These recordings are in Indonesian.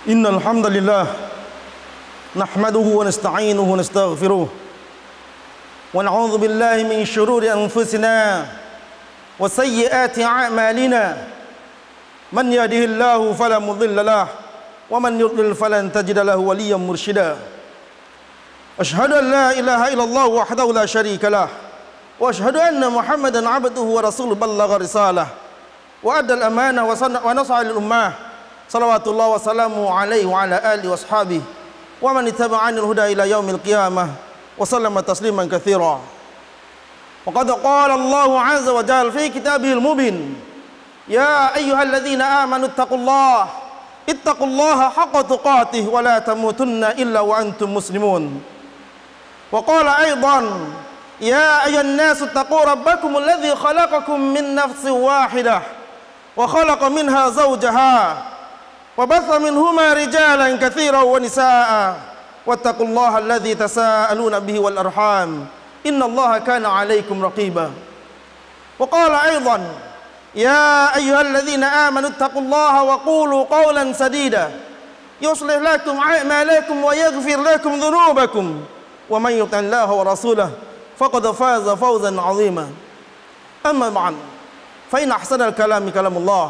Innal hamdalillah nahmaduhu wa nasta'inuhu wa nastaghfiruh wa na'udzu billahi min shururi anfusina wa sayyiati a'malina man yahdihillahu fala mudilla lahu wa man yudlil falan tajida lahu waliyyan mursyida. Ashhadu an la ilaha illallah wahdahu la syarika lah wa ashhadu anna Muhammadan 'abduhu wa rasuluhu ballagha risalah wa adda al-amanah wa nasaha lil ummah. Salawatullah wa salamu alaihi wa ala alihi wa ashabihi wa man ittaba'anil huda ila yaumil qiyamah wa sallama tasliman katsira. Wa qad qala Allahu 'azza wa jalla fi kitabihil mubin, ya ayyuhalladzina amanu ittaqullaha haqqa tuqatih wa la tamutunna illa wa antum muslimun. Wa qala aidan, ya ayyuhan nasu ittaqu rabbakum alladzi khalaqakum min nafsin wahidah wa khalaqa minha zawjaha وبث منهما رجالا كثيرا ونساء واتقوا الله الذي تساءلون به والأرحام إن الله كان عليكم رقيبا. وقال أيضا يا أيها الذين آمنوا اتقوا الله وقولوا قولا سديدا يصلح لكم أعمالكم ويغفر لكم ذنوبكم ومن يطع الله ورسوله فقد فاز فوزا عظيما. أما بعد فإن أحسن الكلام كلام الله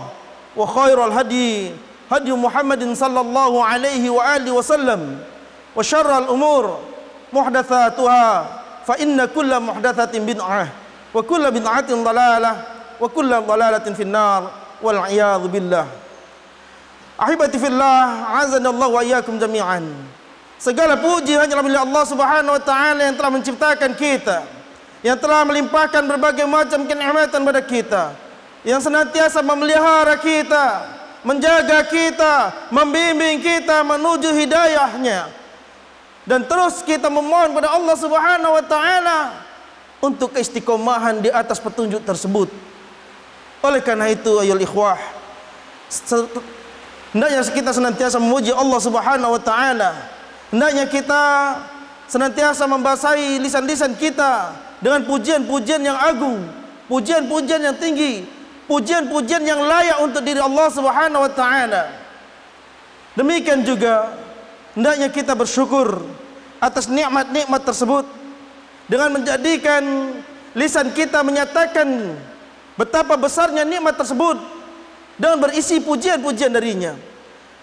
وخير الهدي هدي محمد صلى الله عليه وآله وسلم وشر الأمور محدثاتها فإن كل محدثة بدعة وكل بدعة ضلالة وكل ضلالة في النار والعياذ بالله. Ahibati fillah, azanallahu wa iyyakum jami'an. Segala puji hanyalah milik Allah Subhanahu wa taala yang telah menciptakan kita, yang telah melimpahkan berbagai macam kenikmatan pada kita, yang senantiasa memelihara kita, menjaga kita, membimbing kita menuju hidayahnya, dan terus kita memohon pada Allah Subhanahu wa taala untuk keistiqomahan di atas petunjuk tersebut. Oleh karena itu ayyuhal ikhwah, hendaknya kita senantiasa memuji Allah Subhanahu wa taala. Hendaknya kita senantiasa membasahi lisan-lisan kita dengan pujian-pujian yang agung, pujian-pujian yang tinggi, pujian-pujian yang layak untuk diri Allah Subhanahu wa taala. Demikian juga hendaknya kita bersyukur atas nikmat-nikmat tersebut dengan menjadikan lisan kita menyatakan betapa besarnya nikmat tersebut dan berisi pujian-pujian darinya.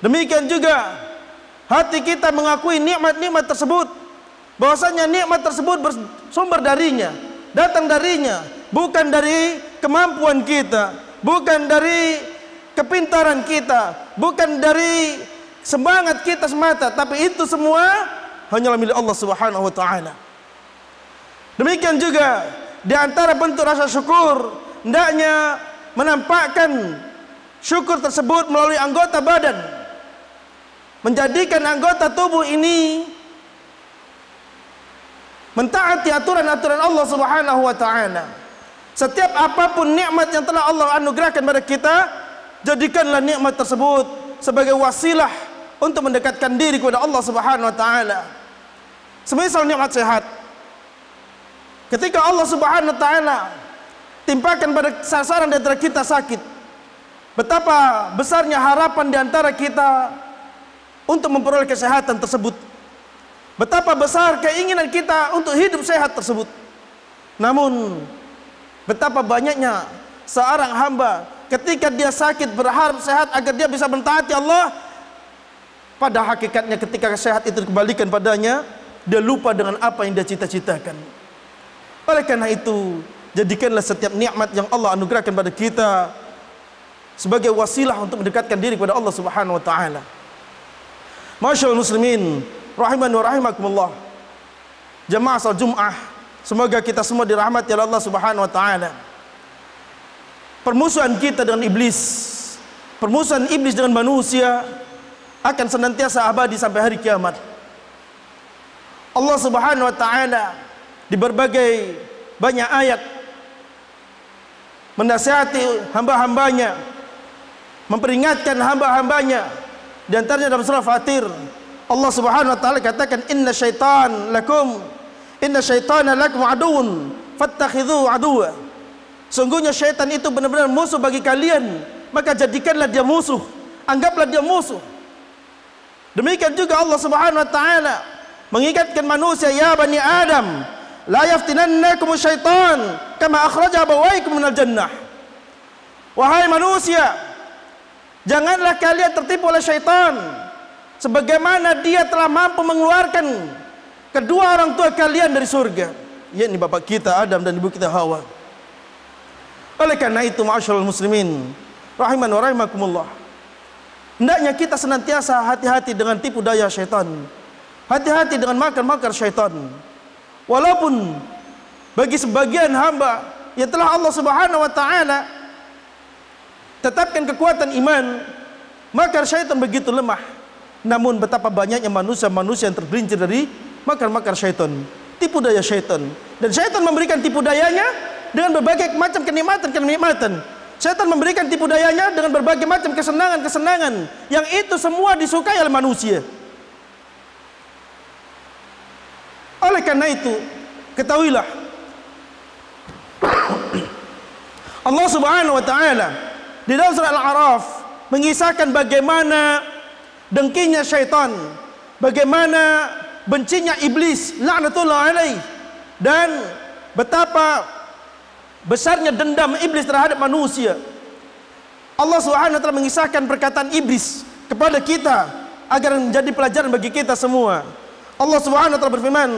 Demikian juga hati kita mengakui nikmat-nikmat tersebut, bahwasanya nikmat tersebut bersumber darinya, datang darinya, bukan dari kemampuan kita, bukan dari kepintaran kita, bukan dari semangat kita semata, tapi itu semua hanyalah milik Allah Subhanahu wa taala. Demikian juga di antara bentuk rasa syukur, hendaknya menampakkan syukur tersebut melalui anggota badan, menjadikan anggota tubuh ini mentaati aturan-aturan Allah Subhanahu wa taala. Setiap apapun nikmat yang telah Allah anugerahkan pada kita, jadikanlah nikmat tersebut sebagai wasilah untuk mendekatkan diri kepada Allah Subhanahu wa taala. Semisal nikmat sehat. Ketika Allah Subhanahu wa taala timpakan pada sasaran di antara kita sakit, betapa besarnya harapan di antara kita untuk memperoleh kesehatan tersebut. Betapa besar keinginan kita untuk hidup sehat tersebut. Namun betapa banyaknya seorang hamba ketika dia sakit berharap sehat agar dia bisa mentaati Allah, pada hakikatnya ketika sehat itu dikembalikan padanya, dia lupa dengan apa yang dia cita-citakan. Oleh karena itu, jadikanlah setiap nikmat yang Allah anugerahkan pada kita sebagai wasilah untuk mendekatkan diri kepada Allah Subhanahu wa taala. Masyaallah muslimin rahiman wa rahimakumullah. Jamaah salat Jumat, semoga kita semua dirahmati oleh Allah Subhanahu wa taala. Permusuhan kita dengan iblis, permusuhan iblis dengan manusia akan senantiasa abadi sampai hari kiamat. Allah Subhanahu wa taala di berbagai banyak ayat menasihati hamba-hambanya, memperingatkan hamba-hambanya. Di antaranya dalam surah Fatir, Allah Subhanahu wa taala katakan, inna syaitana lakum aduun fattakhidhuhu aduwa. Sungguhnya syaitan itu benar-benar musuh bagi kalian, maka jadikanlah dia musuh, anggaplah dia musuh. Demikian juga Allah Subhanahu wa taala mengingatkan manusia, ya bani Adam, la yaftinannakum syaitan kama akhraja abawaykum minal jannah. Wahai manusia, janganlah kalian tertipu oleh syaitan sebagaimana dia telah mampu mengeluarkan kedua orang tua kalian dari surga, yakni bapak kita Adam dan ibu kita Hawa. Oleh karena itu, ma'asyiral muslimin rahiman wa rahimakumullah, hendaknya kita senantiasa hati-hati dengan tipu daya syaitan, hati-hati dengan makar-makar syaitan. Walaupun bagi sebagian hamba yang telah Allah Subhanahu wa taala tetapkan kekuatan iman, makar syaitan begitu lemah. Namun betapa banyaknya manusia-manusia yang tergelincir dari makar-makar syaitan, tipu daya syaitan. Dan syaitan memberikan tipu dayanya dengan berbagai macam kenikmatan-kenikmatan. Syaitan memberikan tipu dayanya dengan berbagai macam kesenangan-kesenangan yang itu semua disukai oleh manusia. Oleh karena itu, ketahuilah Allah Subhanahu wa taala di dalam surah Al-A'raf mengisahkan bagaimana dengkinya syaitan, bagaimana bencinya iblis laknatullah alaih, dan betapa besarnya dendam iblis terhadap manusia. Allah Subhanahu wa taala mengisahkan perkataan iblis kepada kita agar menjadi pelajaran bagi kita semua. Allah Subhanahu wa taala berfirman,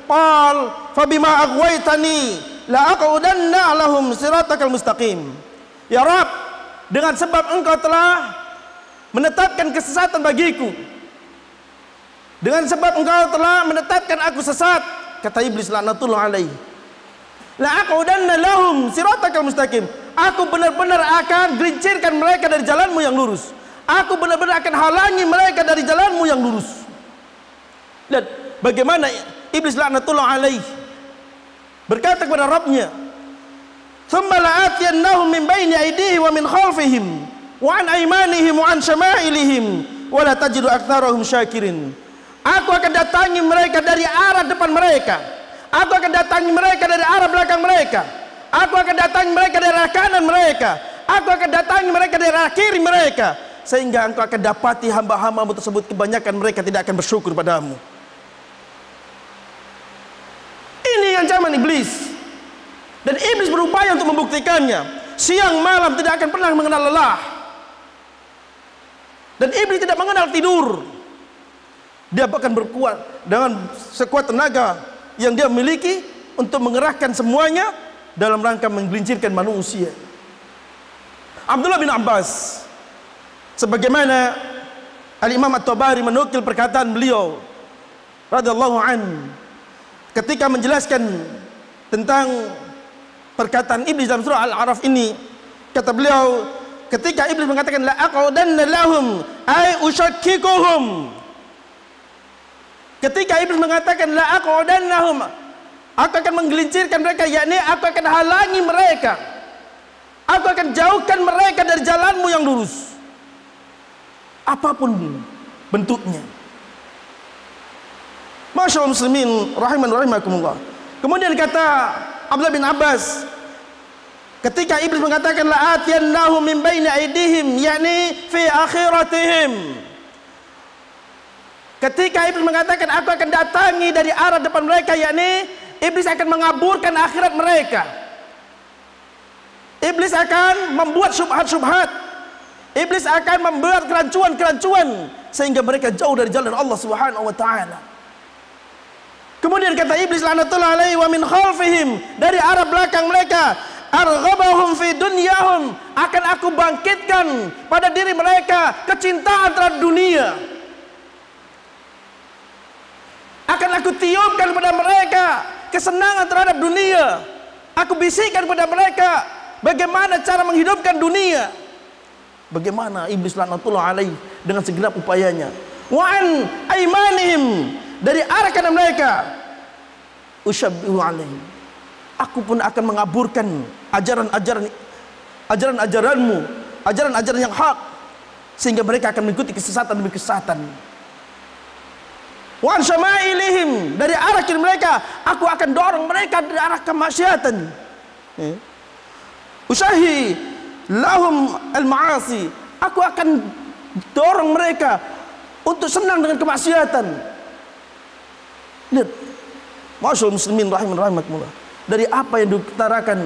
"Qal fa bima aghwaytani la aqudanna lahum siratakal mustaqim." Ya Rabb, dengan sebab engkau telah menetapkan kesesatan bagiku, dengan sebab engkau telah menetapkan aku sesat, kata iblis laknatullah alaih, la aqudanna lahum siratakal mustaqim, aku benar-benar akan gelincirkan mereka dari jalanmu yang lurus, aku benar-benar akan halangi mereka dari jalanmu yang lurus. Lihat bagaimana iblis laknatullah alaih berkata kepada Rabbnya, "Tsumma la'atiyannahum min baini aydihim wa min khalfihim wa an aymanihim wa an syama'ilihim wa la tajidu aktsarahum syakirin." Aku akan datangi mereka dari arah depan mereka, aku akan datangi mereka dari arah belakang mereka, aku akan datangi mereka dari arah kanan mereka, aku akan datangi mereka dari arah kiri mereka, sehingga engkau akan dapati hamba-hambamu tersebut kebanyakan mereka tidak akan bersyukur padamu. Ini ancaman iblis, dan iblis berupaya untuk membuktikannya. Siang malam tidak akan pernah mengenal lelah, dan iblis tidak mengenal tidur. Dia bahkan berkuat dengan sekuat tenaga yang dia miliki untuk mengerahkan semuanya dalam rangka menggelincirkan manusia. Abdullah bin Abbas, sebagaimana Al-Imam At-Tabari menukil perkataan beliau radhiyallahu an, ketika menjelaskan tentang perkataan iblis dalam surah Al-A'raf ini, kata beliau, ketika iblis mengatakan la aqudanna lahum ay ushakkikuhum, ketika iblis mengatakan la aqudannahum, aku akan menggelincirkan mereka, yakni aku akan halangi mereka, aku akan jauhkan mereka dari jalanmu yang lurus, apapun bentuknya. Masyaallah muslimin rahiman wa rahimakumullah. Kemudian kata Abdullah bin Abbas, ketika iblis mengatakan la atiyannahum min baini aydihim, yakni fi akhiratihim, ketika iblis mengatakan aku akan datangi dari arah depan mereka, yakni iblis akan mengaburkan akhirat mereka, iblis akan membuat syubhat-syubhat, iblis akan membuat kerancuan-kerancuan sehingga mereka jauh dari jalan Allah Subhanahu wa taala. Kemudian kata iblis laknatullah alaihi wa min khalfihim, dari arah belakang mereka, arghabahum fi dunyahum, akan aku bangkitkan pada diri mereka kecintaan terhadap dunia, akan aku tiupkan kepada mereka kesenangan terhadap dunia, aku bisikkan kepada mereka bagaimana cara menghidupkan dunia. Bagaimana iblis laknatullah alaihi dengan segenap upayanya. Wa an aymanihim, dari arah kanan mereka, usyabbihu alaihim, aku pun akan mengaburkan ajaran-ajaranmu, ajaran-ajaran yang hak, sehingga mereka akan mengikuti kesesatan demi kesesatan. Wa an syama'ilihim, dari arah kiri mereka, aku akan dorong mereka dari arah kemaksiatan. Usahi lahum al-ma'asi, aku akan dorong mereka untuk senang dengan kemaksiatan. Lihat, masyaallah muslimin rahimakumullah. Dari apa yang diutarakan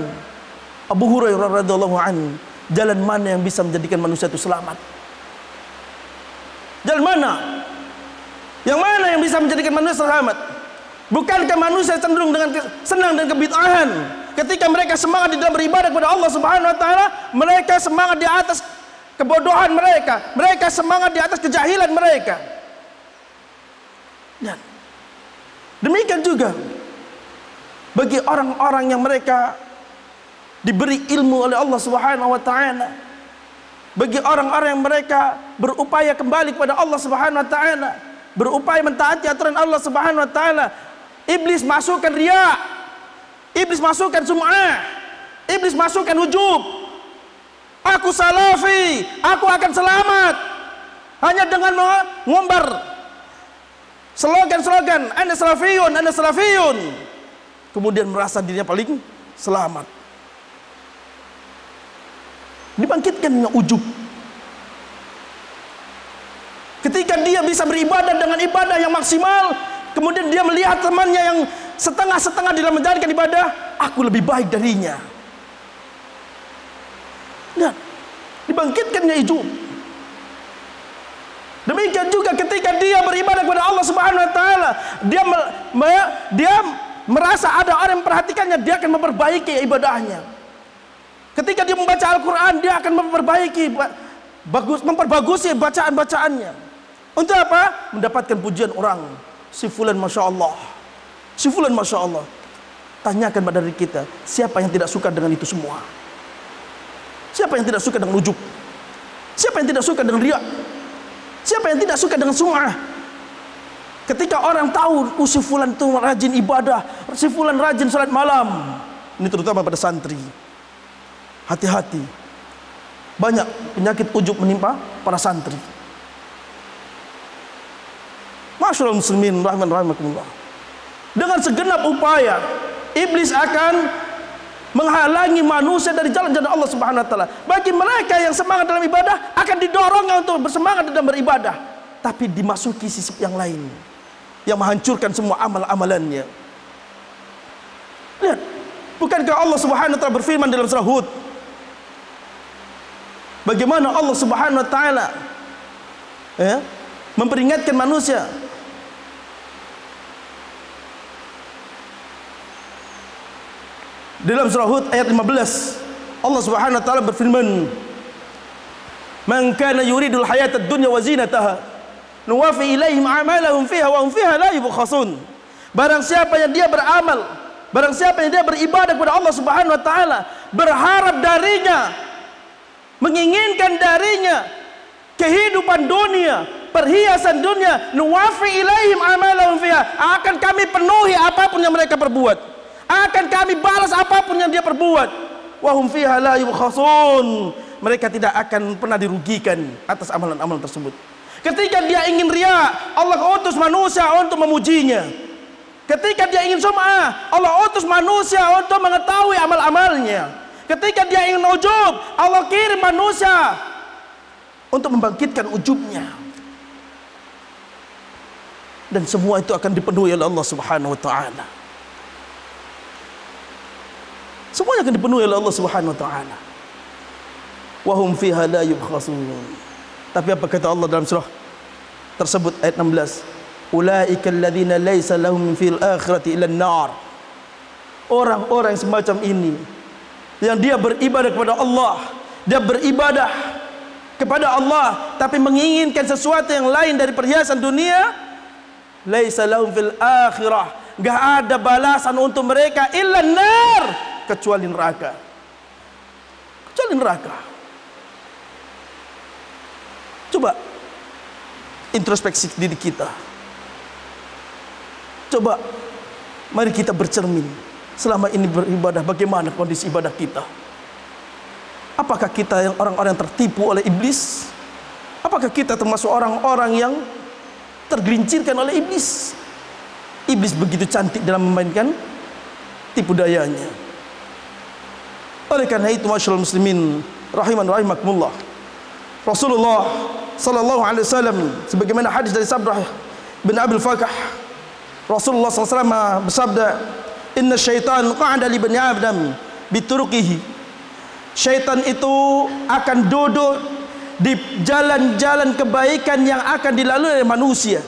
Abu Hurairah radhiyallahu anhu, jalan mana yang bisa menjadikan manusia itu selamat? Jalan mana? Yang mana yang bisa menjadikan manusia selamat? Bukankah manusia cenderung senang dengan kebid'ahan? Ketika mereka semangat di dalam beribadah kepada Allah Subhanahu wa taala, mereka semangat di atas kebodohan mereka, mereka semangat di atas kejahilan mereka. Dan demikian juga bagi orang-orang yang mereka diberi ilmu oleh Allah Subhanahu wa taala, bagi orang-orang yang mereka berupaya kembali kepada Allah Subhanahu wa taala, berupaya mentaati aturan Allah Subhanahu wa taala, iblis masukkan riya, iblis masukkan sum'ah, iblis masukkan ujub. Aku salafi, aku akan selamat hanya dengan mengumbar slogan-slogan ana salafiyun, ana salafiyun, kemudian merasa dirinya paling selamat. Dibangkitkannya ujub. Ketika dia bisa beribadah dengan ibadah yang maksimal, kemudian dia melihat temannya yang setengah-setengah dalam menjalankan ibadah, aku lebih baik darinya. Nah, dibangkitkannya ujub. Demikian juga ketika dia beribadah kepada Allah Subhanahu wa taala, dia merasa ada orang yang memperhatikannya, dia akan memperbaiki ibadahnya. Ketika dia membaca Al-Quran, dia akan memperbagusi bacaan-bacaannya. Untuk apa? Mendapatkan pujian orang. Si fulan Masya Allah, si fulan Masya Allah. Tanyakan pada diri kita, siapa yang tidak suka dengan itu semua? Siapa yang tidak suka dengan ujub? Siapa yang tidak suka dengan riya? Siapa yang tidak suka dengan sum'ah? Ketika orang tahu si fulan itu rajin ibadah, si fulan rajin salat malam, ini terutama pada santri, hati-hati, banyak penyakit ujub menimpa para santri. Masyaallah muslimin rahimakumullah. Dengan segenap upaya, iblis akan menghalangi manusia dari jalan-jalan Allah Subhanahu wa taala. Bagi mereka yang semangat dalam ibadah, akan didorongnya untuk bersemangat dalam beribadah, tapi dimasuki sisi yang lain yang menghancurkan semua amal-amalannya. Lihat, bukankah Allah Subhanahu wa taala berfirman dalam surah Hud, bagaimana Allah Subhanahu wa taala memperingatkan manusia. Dalam surah Hud ayat 15, Allah Subhanahu wa taala berfirman, "Man kana yuridul hayatad dunya wa zinataha, nuwafi ilaihim a'malahum fiha wa hum fiha la yubkhasun." Barang siapa yang dia beramal, barang siapa yang dia beribadah kepada Allah Subhanahu wa taala, berharap darinya, menginginkan darinya kehidupan dunia, perhiasan dunia, nuwafi ilaihim a'malahum fiha, akan kami penuhi apapun yang mereka perbuat, akan kami balas apapun yang dia perbuat. Wa hum fiha la yubkhasun, mereka tidak akan pernah dirugikan atas amalan-amalan tersebut. Ketika dia ingin riya, Allah utus manusia untuk memujinya. Ketika dia ingin sum'ah, Allah utus manusia untuk mengetahui amal-amalnya. Ketika dia ingin ujub, Allah kirim manusia untuk membangkitkan ujubnya. Dan semua itu akan dipenuhi oleh Allah Subhanahu wa taala. Semuanya akan dipenuhi oleh Allah Subhanahu wa taala. Wa hum fiha la yubkhasun. Tapi apa kata Allah dalam surah tersebut ayat 16? Ulaika alladzina laisa lahum fil akhirati illa an-nar. Orang-orang semacam ini yang dia beribadah kepada Allah, dia beribadah kepada Allah tapi menginginkan sesuatu yang lain dari perhiasan dunia, laisa lahum fil akhirah, enggak ada balasan untuk mereka illa an-nar, kecuali neraka. Kecuali neraka. Coba introspeksi diri kita. Coba mari kita bercermin. Selama ini beribadah, bagaimana kondisi ibadah kita? Apakah kita yang orang-orang yang tertipu oleh iblis? Apakah kita termasuk orang-orang yang tergelincirkan oleh iblis? Iblis begitu cantik dalam memainkan tipu dayanya. Oleh karena itu, masyaallah muslimin rahiman rahimakumullah, Rasulullah sallallahu alaihi wasallam, sebagaimana hadis dari Sabrah bin Abil Fakah, Rasulullah SAW bersabda, "Inna syaitan qa'ada li bani Adam bituruqihi." Syaitan itu akan duduk di jalan-jalan kebaikan yang akan dilalui oleh manusia.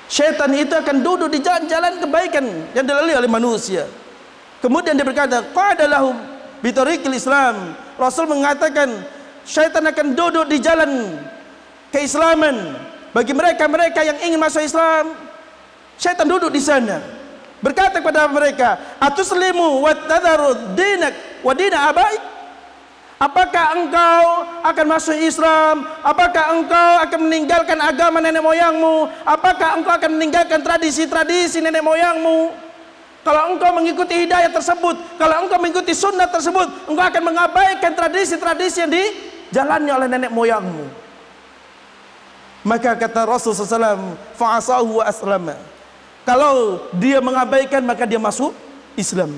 Syaitan itu akan duduk di jalan-jalan kebaikan yang dilalui oleh manusia. Kemudian dia berkata, "Qa'ada lahum bitariqil Islam." Rasul mengatakan, syaitan akan duduk di jalan keislaman bagi mereka-mereka yang ingin masuk Islam. Syaitan duduk di sana, berkata kepada mereka, "Atuslimu wa tadharu dinak wa dina abaik?" Apakah engkau akan masuk Islam? Apakah engkau akan meninggalkan agama nenek moyangmu? Apakah engkau akan meninggalkan tradisi-tradisi nenek moyangmu? Kalau engkau mengikuti hidayah tersebut, kalau engkau mengikuti sunnah tersebut, engkau akan mengabaikan tradisi-tradisi yang dijalani oleh nenek moyangmu. Maka kata Rasul SAW, "Fa'asahu wa aslama." Kalau dia mengabaikan, maka dia masuk Islam.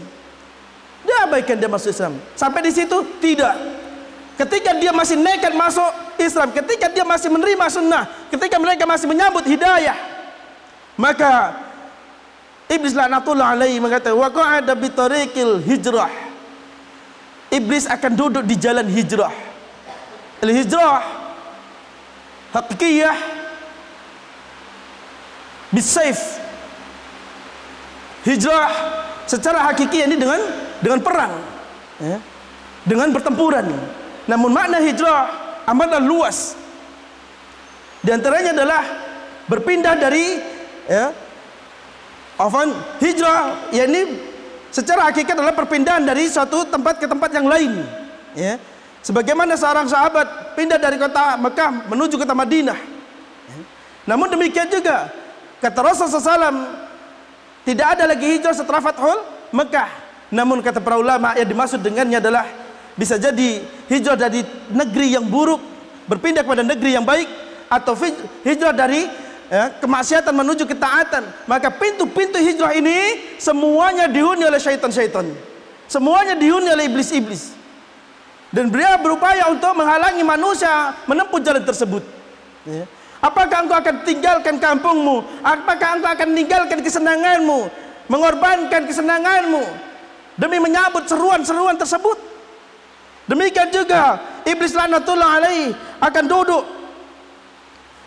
Dia abaikan, dia masuk Islam. Sampai di situ? Tidak. Ketika dia masih nekat masuk Islam, ketika dia masih menerima sunnah, ketika mereka masih menyambut hidayah, maka Iblis laknatullah alaihi mengatakan, "Wa qa'ada bi tariqil hijrah." Iblis akan duduk di jalan hijrah. Al-hijrah hakikiyah bisayf. Hijrah secara hakiki ini dengan perang, ya, dengan pertempuran. Namun makna hijrah amatlah luas. Di antaranya adalah berpindah dari, ya, hijrah, yakni secara hakikat adalah perpindahan dari suatu tempat ke tempat yang lain, ya. Sebagaimana seorang sahabat pindah dari kota Mekah menuju kota Madinah, ya. Namun demikian juga kata Rasulullah SAW, tidak ada lagi hijrah setelah Fathul Mekah. Namun kata para ulama, yang dimaksud dengannya adalah bisa jadi hijrah dari negeri yang buruk berpindah kepada negeri yang baik, atau hijrah dari, ya, kemaksiatan menuju ketaatan. Maka pintu-pintu hijrah ini semuanya dihuni oleh syaitan-syaitan, semuanya dihuni oleh iblis-iblis, dan beliau berupaya untuk menghalangi manusia menempuh jalan tersebut, ya. Apakah engkau akan tinggalkan kampungmu? Apakah engkau akan meninggalkan kesenanganmu, mengorbankan kesenanganmu demi menyambut seruan-seruan tersebut? Demikian juga iblis laknatullah alaihi akan duduk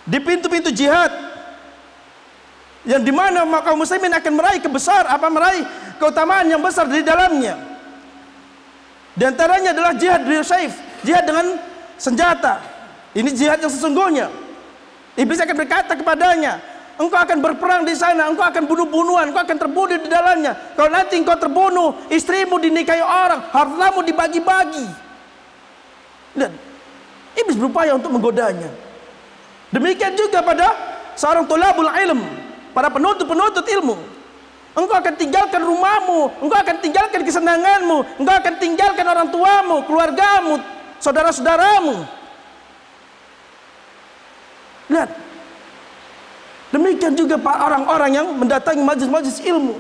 di pintu-pintu jihad, yang dimana kaum muslimin akan meraih meraih keutamaan yang besar di dalamnya. Di antaranya adalah jihad bil saif, jihad dengan senjata. Ini jihad yang sesungguhnya. Iblis akan berkata kepadanya, engkau akan berperang di sana, engkau akan bunuh-bunuhan, engkau akan terbunuh di dalamnya. Kalau nanti engkau terbunuh, istrimu dinikahi orang, hartamu dibagi-bagi. Dan iblis berupaya untuk menggodanya. Demikian juga pada seorang tulabul ilm, para penuntut ilmu. Engkau akan tinggalkan rumahmu, engkau akan tinggalkan kesenanganmu, engkau akan tinggalkan orang tuamu, keluargamu, saudara-saudaramu. Lihat. Demikian juga para orang-orang yang mendatangi majlis-majlis ilmu.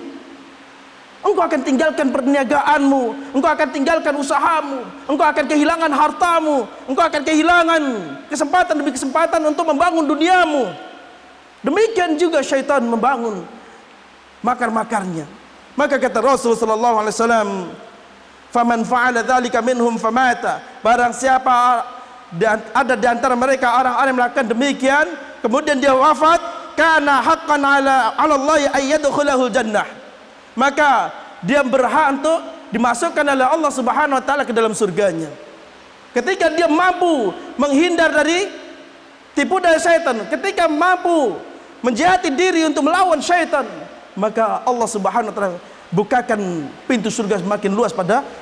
Engkau akan tinggalkan perniagaanmu, engkau akan tinggalkan usahamu, engkau akan kehilangan hartamu, engkau akan kehilangan kesempatan demi kesempatan untuk membangun duniamu. Demikian juga syaitan membangun makar-makarnya. Maka kata Rasul sallallahu alaihi wasallam, "Faman fa'ala dzalika minhum famata." Barang siapa ada di antara mereka orang-orang yang melakukan demikian, kemudian dia wafat, kana haqqan ala Allah ay yadkhulahul jannah. Maka dia berhak untuk dimasukkan oleh Allah Subhanahu wa taala ke dalam surganya. Ketika dia mampu menghindar dari tipu daya syaitan, ketika mampu menjihati diri untuk melawan syaitan, maka Allah Subhanahu wa taala bukakan pintu surga semakin luas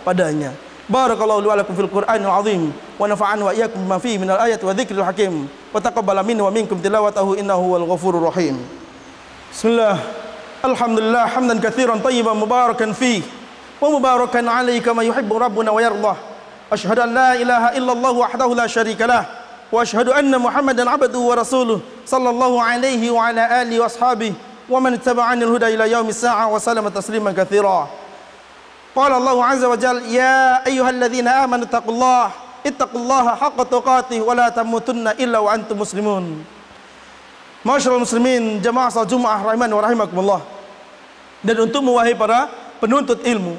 padanya. Barakallahu li wa lakum fil Qur'anil azim wa nafa'ani wa iyyakum bima fihi minal ayati wa dzikril hakim wa taqabbala minni wa minkum tilawatahu innahu huwal ghafurur rahim. Bismillah. Alhamdulillah hamdan katsiran tayyiban mubarakan fihi wa mubarakan alaihi kama yuhibbu rabbuna wa yardah. Asyhadu an la ilaha illallah wahdahu la syarika lah wa asyhadu anna Muhammadan 'abduhu wa rasuluh sallallahu alaihi wa ala alihi wa ashabihi wa man ittaba'anil huda ila yaumis sa'ah wa sallama tasliman katsira. Qala Allah azza wa jalla, ya ayyuhalladzina amanu taqullaha ittaqullaha haqqa tuqatih wa la tamutunna illa wa antum muslimun. Masyaallah muslimin, jamaah salat Jumat rahimani wa rahimakumullah. Dan untuk wahai para penuntut ilmu,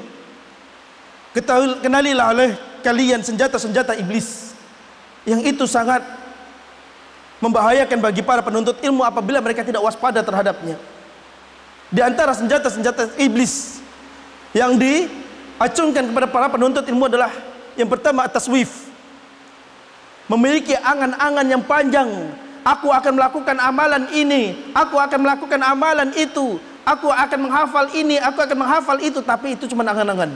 kenalilah oleh kalian senjata-senjata iblis yang itu sangat membahayakan bagi para penuntut ilmu apabila mereka tidak waspada terhadapnya. Di antara senjata-senjata iblis yang diacungkan kepada para penuntut ilmu adalah yang pertama at-taswif. Memiliki angan-angan yang panjang. Aku akan melakukan amalan ini, aku akan melakukan amalan itu, aku akan menghafal ini, aku akan menghafal itu, tapi itu cuma angan-angan.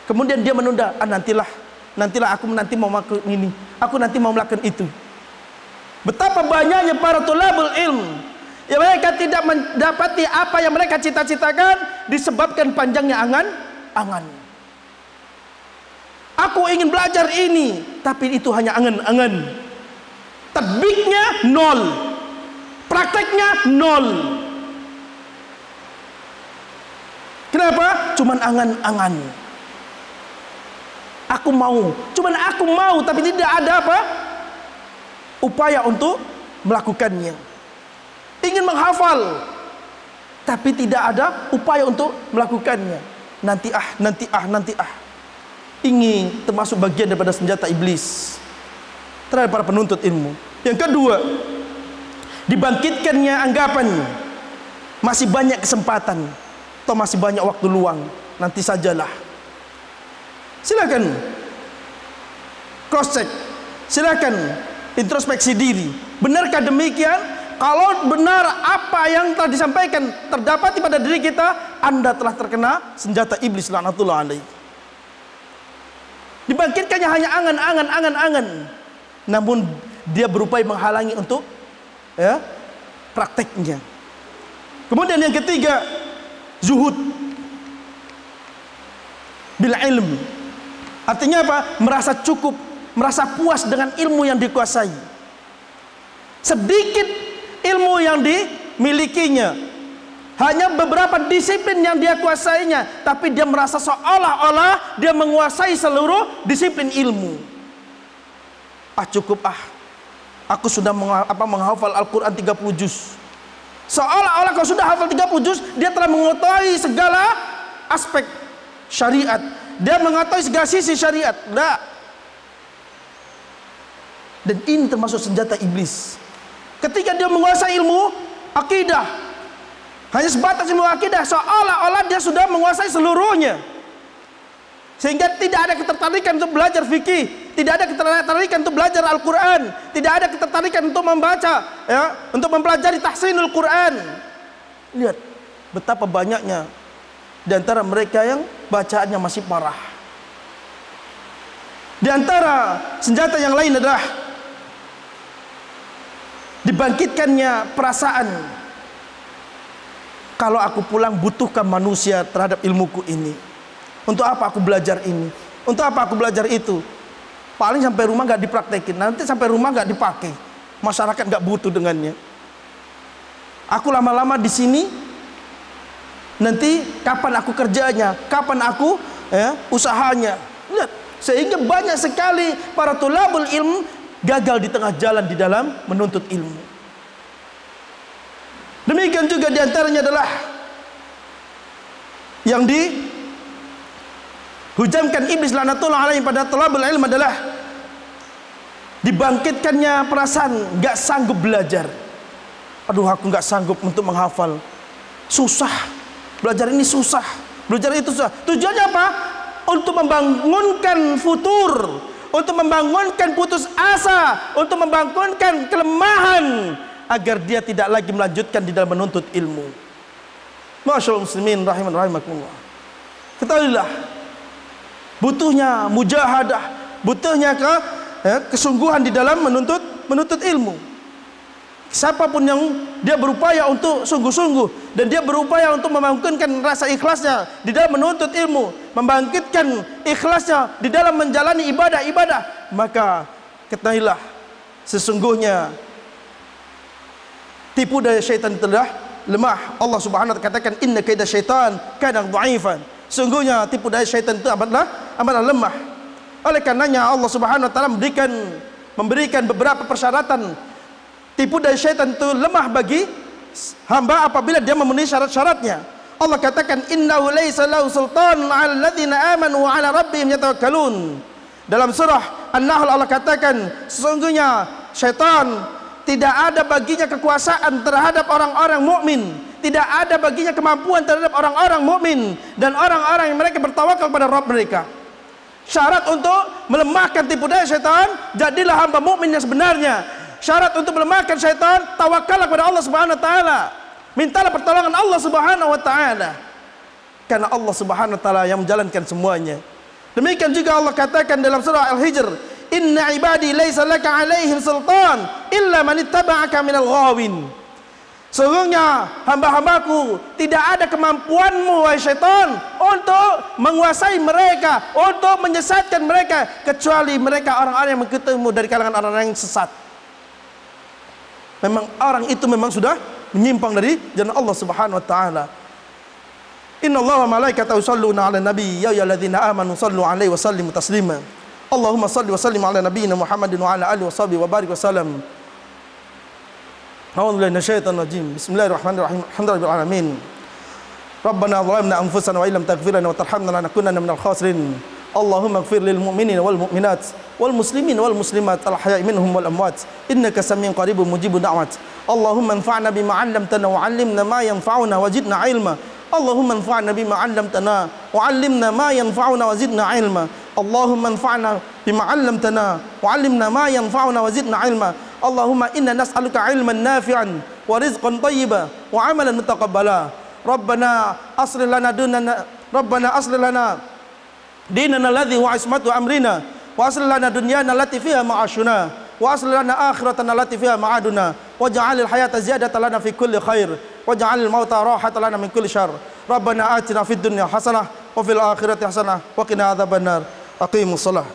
Kemudian dia menunda, nantilah aku nanti mau melakukan ini, aku nanti mau melakukan itu. Betapa banyaknya para tulabul ilm yang mereka tidak mendapati apa yang mereka cita-citakan disebabkan panjangnya angan-angan. Aku ingin belajar ini, tapi itu hanya angan-angan. Tatbiknya nol, prakteknya nol. Kenapa? Cuman angan-angan. Aku mau, tapi tidak ada apa? Upaya untuk melakukannya. Ingin menghafal, tapi tidak ada upaya untuk melakukannya. Nanti. Ini termasuk bagian daripada senjata iblis terhadap para penuntut ilmu. Yang kedua, dibangkitkannya anggapan masih banyak kesempatan atau masih banyak waktu luang, nanti sajalah. Silakan cross check, silakan introspeksi diri. Benarkah demikian? Kalau benar apa yang telah disampaikan terdapat pada diri kita, Anda telah terkena senjata iblis laknatullah alaihi. Dibangkitkannya hanya angan-angan, namun dia berupaya menghalangi untuk prakteknya. Kemudian yang ketiga, zuhud bil ilm. Artinya apa? Merasa cukup, merasa puas dengan ilmu yang dikuasai. Sedikit ilmu yang dimilikinya, hanya beberapa disiplin yang dia kuasainya, tapi dia merasa seolah-olah dia menguasai seluruh disiplin ilmu. Cukup aku sudah menghafal Al-Quran 30 juz. Seolah-olah kalau sudah hafal 30 juz, dia telah mengetahui segala aspek syariat, dia mengetahui segala sisi syariat. Enggak. Dan ini termasuk senjata iblis. Ketika dia menguasai ilmu akidah, hanya sebatas ilmu akidah, seolah-olah dia sudah menguasai seluruhnya, sehingga tidak ada ketertarikan untuk belajar fikih, tidak ada ketertarikan untuk belajar Al-Quran, tidak ada ketertarikan untuk membaca, untuk mempelajari tahsinul Quran. Lihat betapa banyaknya di antara mereka yang bacaannya masih parah. Di antara senjata yang lain adalah dibangkitkannya perasaan, kalau aku pulang butuhkan manusia terhadap ilmuku ini. Untuk apa aku belajar ini? Untuk apa aku belajar itu? Paling sampai rumah gak dipraktekin, nanti sampai rumah gak dipakai, masyarakat gak butuh dengannya. Aku lama-lama di sini, nanti kapan aku kerjanya? Kapan aku usahanya? Lihat, sehingga banyak sekali para tulabul ilm gagal di tengah jalan di dalam menuntut ilmu. Demikian juga diantaranya adalah yang dihujamkan iblis laknatullah alaihi pada talabul ilm adalah dibangkitkannya perasaan gak sanggup belajar. Aduh, aku gak sanggup untuk menghafal, susah, belajar ini susah, belajar itu susah. Tujuannya apa? Untuk membangunkan futur, untuk membangunkan putus asa, untuk membangunkan kelemahan, agar dia tidak lagi melanjutkan di dalam menuntut ilmu. Masyaallah muslimin rahiman rahimakumullah. Ketahuilah, butuhnya mujahadah, butuhnya kesungguhan di dalam menuntut ilmu. Siapapun yang dia berupaya untuk sungguh-sungguh dan dia berupaya untuk membangunkan rasa ikhlasnya di dalam menuntut ilmu, membangkitkan ikhlasnya di dalam menjalani ibadah-ibadah, maka ketahuilah sesungguhnya tipu daya syaitan telah lemah. Allah Subhanahu wa taala katakan inna kaida syaitan kana dhaifan. Sungguhnya tipu daya syaitan itu amatlah lemah. Oleh karenanya Allah Subhanahu wa taala memberikan beberapa persyaratan. Tipu daya syaitan itu lemah bagi hamba apabila dia memenuhi syarat-syaratnya. Allah katakan innahu laisa lahu sultanun 'alal ladzina amanu wa 'ala rabbihim yatawakkalun. Dalam surah An-Nahl Allah katakan sesungguhnya syaitan tidak ada baginya kekuasaan terhadap orang-orang mukmin, tidak ada baginya kemampuan terhadap orang-orang mukmin dan orang-orang yang mereka bertawakal pada Rabb mereka. Syarat untuk melemahkan tipu daya syaitan, jadilah hamba mukmin yang sebenarnya. Syarat untuk melemahkan syaitan, tawakallah kepada Allah Subhanahu wa taala. Mintalah pertolongan Allah Subhanahu wa taala. Karena Allah Subhanahu wa taala yang menjalankan semuanya. Demikian juga Allah katakan dalam surah Al-Hijr, "Inna ibadi laisa laka 'alaihim sultan illa man ittaba'aka minal ghawin." Sesungguhnya hamba-hambaku tidak ada kemampuanmu wahai syaitan untuk menguasai mereka, untuk menyesatkan mereka, kecuali mereka orang-orang yang mengikutimu dari kalangan orang-orang yang sesat. Memang orang itu memang sudah menyimpang dari jalan Allah Subhanahu wa taala. Innallaha wa malaikatahu yusholluna 'alan nabi ya ayyuhalladzina amanu shallu 'alaihi wa sallimu taslima. Allahumma shalli wa sallim 'ala nabiyyina Muhammadin wa 'ala alihi wa sahbihi wa barik wa sallam. A'udzu billahi minasyaitonir rajim. Bismillahirrahmanirrahim. Alhamdulillahil alamin. Rabbana zalamna anfusana wa illam taghfir lana wa tarhamna lanakunanna minal khasirin. Allahumma ighfir lil mu'minina wal mu'minat wal muslimin wal muslimat al ahya'i minhum wal amwat innaka samiyyun qaribun mujibud da'wat. Allahumma anfa'na bima 'allamtana wa 'allimna ma yanfa'una wa zidna 'ilma. Allahumma anfa'na bima 'allamtana wa 'allimna ma yanfa'una wa zidna 'ilma. Allahumma anfa'na bima 'allamtana wa 'allimna ma yanfa'una wa zidna 'ilma. Allahumma inna nas'aluka 'ilman nafi'an wa rizqan thayyiban wa 'amalan mutaqabbala. Rabbana aslih lana dinana alladhi huwa ismatu amrina wa aslih lana dunyana allati fiha ma'ashuna wa aslih lana akhiratana allati fiha ma'aduna waj'alil hayata ziyadatan lana fi kulli khair waj'alil mauta rahatan lana min kulli syarr. Rabbana atina fid dunya hasanah wa fil akhirati hasanah wa qina adzabannar. Aqimus shalah.